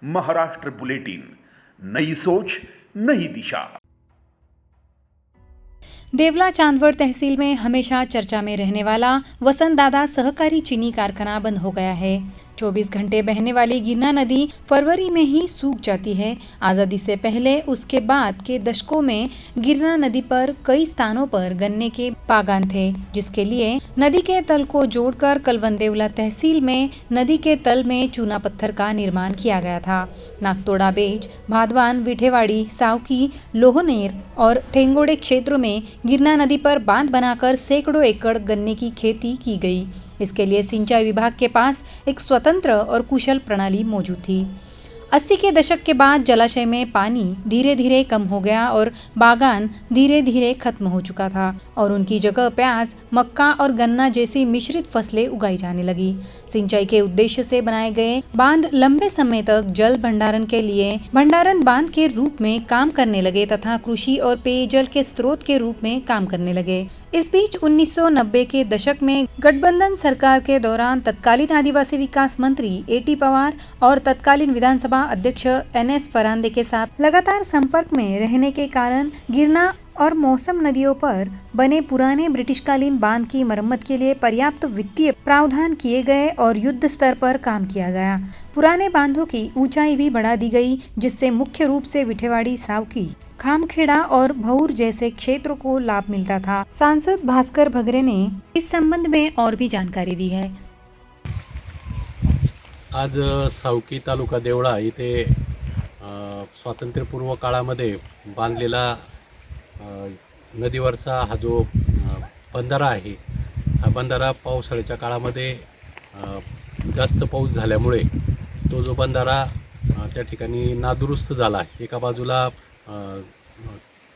Maharashtra bulletin, नई सोच नई दिशा। देवला चांदवड़ तहसील में हमेशा चर्चा में रहने वाला वसंत दादा सहकारी चीनी कारखाना बंद हो गया है। 24 घंटे बहने वाली गिरना नदी फरवरी में ही सूख जाती है। आज़ादी से पहले उसके बाद के दशकों में गिरना नदी पर कई स्थानों पर गन्ने के बागान थे, जिसके लिए नदी के तल को जोड़कर कलवंदेवला तहसील में नदी के तल में चूना पत्थर का निर्माण किया गया था। नागतोड़ा बेज, भादवान, विठेवाड़ी, सावकी, लोहनेर और ठेंगोड़े क्षेत्रों में गिरना नदी पर बांध बनाकर सैकड़ों एकड़ गन्ने की खेती की गई। इसके लिए सिंचाई विभाग के पास एक स्वतंत्र और कुशल प्रणाली मौजूद थी। 80 के दशक के बाद जलाशय में पानी धीरे धीरे कम हो गया और बागान धीरे धीरे खत्म हो चुका था और उनकी जगह प्याज, मक्का और गन्ना जैसी मिश्रित फसलें उगाई जाने लगी। सिंचाई के उद्देश्य से बनाए गए बांध लंबे समय तक जल भंडारण के लिए भंडारण बांध के रूप में काम करने लगे तथा कृषि और पेयजल के स्रोत के रूप में काम करने लगे। इस बीच 1990 के दशक में गठबंधन सरकार के दौरान तत्कालीन आदिवासी विकास मंत्री एटी पवार और तत्कालीन विधानसभा अध्यक्ष एनएस फरांदे के साथ लगातार संपर्क में रहने के कारण गिरना और मौसम नदियों पर बने पुराने ब्रिटिशकालीन बांध की मरम्मत के लिए पर्याप्त वित्तीय प्रावधान किए गए और युद्ध स्तर पर काम किया गया। पुराने बांधों की ऊंचाई भी बढ़ा दी गई, जिससे मुख्य रूप से विठेवाड़ी, सावकी, खामखेड़ा और भौर जैसे क्षेत्रों को लाभ मिलता था। सांसद भास्कर भगरे ने इस संबंध में और भी जानकारी दी है। आज सावकी तालुका देवळा इथे स्वातंत्र्यपूर्व काळामध्ये बांधलेला नदीवरचा हा जो बंधारा आहे, हा बंधारा पावसाळ्याच्या काळामध्ये जास्त पाऊस झाल्यामुळे तो जो बंधारा त्या ठिकाणी नादुरुस्त झाला आहे। एका बाजूला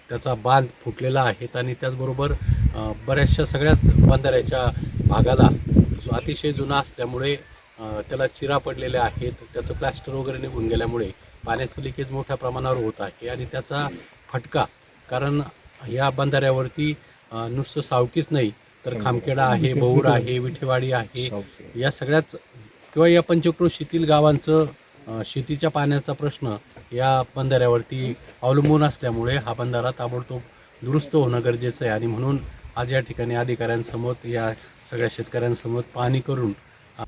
त्याचा बांध फुटलेला आहे आणि त्याचबरोबर बऱ्याचशा सगळ्याच बंधाऱ्याच्या भागाला जो अतिशय जुना असल्यामुळे त्याला चिरा पडलेल्या आहेत। त्याचं प्लास्टर वगैरे निघून गेल्यामुळे पाण्याचं लिकेज मोठ्या प्रमाणावर होत आहे आणि त्याचा फटका, कारण या बंधाऱ्यावरती नुसतं सावकीच नाही तर खामखेडा आहे, भौर आहे, विठेवाडी आहे, या सगळ्याच किंवा या पंचक्रोशीतील गावांचं शेतीच्या पाण्याचा प्रश्न या बंधाऱ्यावरती अवलंबून असल्यामुळे हा बंधारा ताबडतोब दुरुस्त होणं गरजेचं आहे आणि म्हणून आज या ठिकाणी अधिकाऱ्यांसमोर या सगळ्या शेतकऱ्यांसमोर पाहणी करून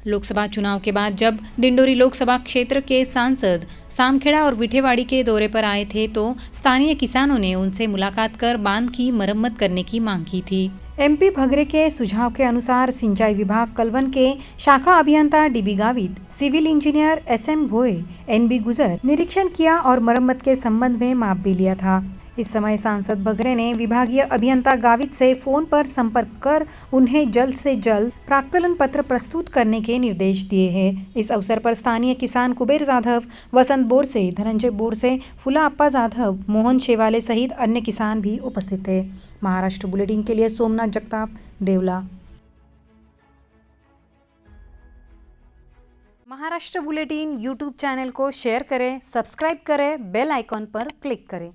लोकसभा चुनाव के बाद जब दिंडोरी लोकसभा क्षेत्र के सांसद सामखेड़ा और विठेवाड़ी के दौरे पर आए थे तो स्थानीय किसानों ने उनसे मुलाकात कर बांध की मरम्मत करने की मांग की थी। एमपी भगरे के सुझाव के अनुसार सिंचाई विभाग कलवन के शाखा अभियंता DB Gavit, civil engineer SM Bhoye, NB Gujar निरीक्षण किया और मरम्मत के संबंध में माप भी लिया था। इस समय सांसद भगरे ने विभागीय अभियंता गावित से फोन पर संपर्क कर उन्हें जल्द से जल्द प्राक्कलन पत्र प्रस्तुत करने के निर्देश दिए हैं। इस अवसर पर स्थानीय किसान कुबेर जाधव, वसंत बोरसे, धनंजय बोरसे, फुला अप्पा जाधव, मोहन शेवाले सहित अन्य किसान भी उपस्थित थे। महाराष्ट्र बुलेटिन के लिए सोमनाथ जगताप, देवला। महाराष्ट्र बुलेटिन यूट्यूब चैनल को शेयर करें, सब्सक्राइब करें, बेल आइकॉन पर क्लिक करें।